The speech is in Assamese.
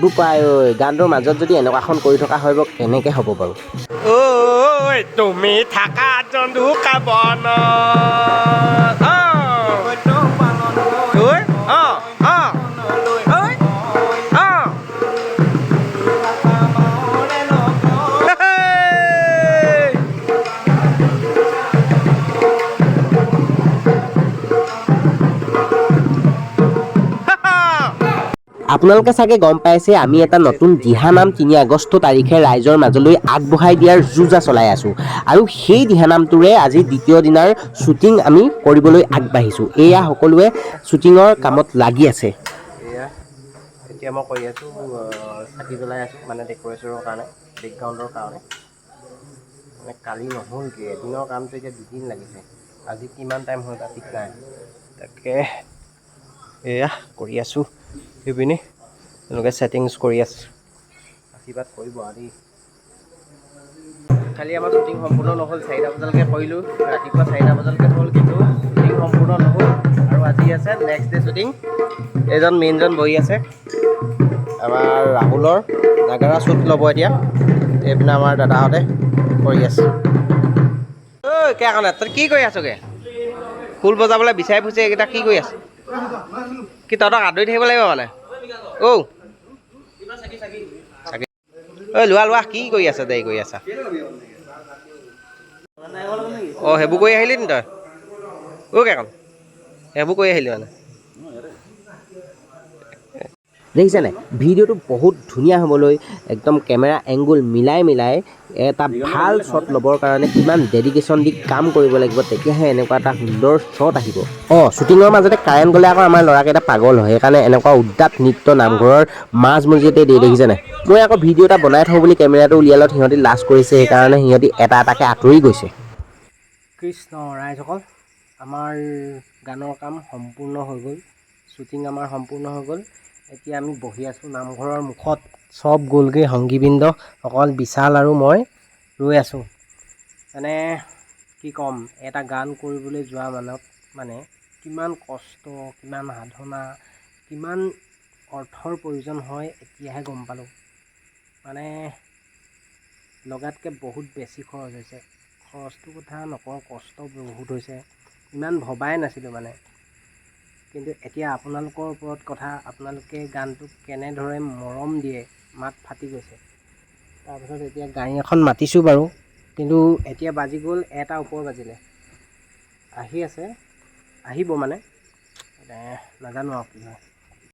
বোপাই ঐ গানটোৰ মাজত যদি এনেকুৱাখন কৰি থকা হয় কেনেকৈ হ'ব বাৰু ঐ তুমি থাকা জন্তু কাবন আপোনালোকে চাগে গম পাইছে আমি এটা নতুন দিহানাম ৩ আগষ্ট তাৰিখে ৰাইজৰ মাজলৈ আগবঢ়াই দিয়াৰ যোজা চলাই আছোঁ আৰু সেই দিহানামটোৰে আজি দ্বিতীয় দিনাৰ শ্বুটিং আমি কৰিবলৈ আগবাঢ়িছোঁ এয়া সকলোৱে শ্বুটিঙৰ কামত লাগি আছে এয়া এতিয়া মই কৰি আছোঁ চাকি জ্বলাই আছোঁ মানে ডেক'ৰেশ্যনৰ কাৰণে বেকগ্ৰাউণ্ডৰ কাৰণে মানে কালি নহ'লগৈ এদিনৰ কামটো এতিয়া 2 দিন লাগিছে আজি কিমান টাইম হ'ল ঠিক নাই তাকে এয়া কৰি আছোঁ সেইপিনে এনেকৈ ছেটিংছ কৰি আছে আশীৰ্বাদ কৰিব আৰু খালি আমাৰ শ্বুটিং সম্পূৰ্ণ নহ'ল 4টা বজালৈকে কৰিলোঁ ৰাতিপুৱা 4টা বজালৈকে হ'ল কিন্তু শ্বুটিং সম্পূৰ্ণ নহ'ল আৰু আজি আছে নেক্সট ডে শ্বুটিং এজন মেইনজন বহি আছে আমাৰ ৰাহুলৰ নাগাৰা শ্বুট ল'ব এতিয়া এইপিনে আমাৰ দাদাহঁতে কৰি আছে ঐ কিয় কাৰণে তই কি কৰি আছগৈ খোল বজাবলৈ বিচাৰি ফুৰিছে এইকেইটা কি কৰি আছে কি তহঁতক আদৰি থাকিব লাগিব মানে ঐ ঐ লোৱা কি কৰি আছা দেৰি কৰি আছা অঁ সেইবোৰ কৰি আহিলি নি তই কেকন সেইবোৰ কৰি আহিলি মানে দেখিছেনে ভিডিঅ'টো বহুত ধুনীয়া হ'বলৈ একদম কেমেৰা এংগুল মিলাই এটা ভাল শ্বট ল'বৰ কাৰণে কিমান ডেডিকেশ্যন দি কাম কৰিব লাগিব তেতিয়াহে এনেকুৱা এটা সুন্দৰ শ্বট আহিব শ্বুটিঙৰ মাজতে কাৰেণ্ট গ'লে আকৌ আমাৰ ল'ৰাকেইটা পাগল হয় সেইকাৰণে এনেকুৱা উদ্দাত নৃত্য নামঘৰৰ মাজমজিয়াতে দিয়ে দেখিছেনে মই আকৌ ভিডিঅ' এটা বনাই থওঁ বুলি কেমেৰাটো উলিয়ালত সিহঁতি লাজ কৰিছে সেইকাৰণে সিহঁতি এটা এটাকৈ আঁতৰি গৈছে কৃষ্ণ ৰাইজসকল আমাৰ গানৰ কাম সম্পূৰ্ণ হৈ গ'ল শ্বুটিং আমাৰ সম্পূৰ্ণ হৈ গ'ল এতিয়া আমি বহি আছোঁ নামঘৰৰ মুখত চব গ'লগৈ সংগীবৃন্দ অকল বিশাল আৰু মই ৰৈ আছোঁ মানে কি ক'ম এটা গান কৰিবলৈ যোৱা মানত মানে কিমান কষ্ট কিমান সাধনা কিমান অৰ্থৰ প্ৰয়োজন হয় এতিয়াহে গম পালোঁ মানে লগাতকৈ বহুত বেছি খৰচ হৈছে খৰচটোৰ কথা নকওঁ কষ্ট বহুত হৈছে ইমান ভবাই নাছিলোঁ মানে কিন্তু এতিয়া আপোনালোকৰ ওপৰত কথা আপোনালোকে গানটোক কেনেদৰে মৰম দিয়ে মাত ফাটি গৈছে তাৰপিছত এতিয়া গাড়ী এখন মাতিছোঁ বাৰু কিন্তু এতিয়া বাজি গ'ল 1টা ওপৰ বাজিলে আহি আছে আহিব মানে নাজানো আৰু কি হয়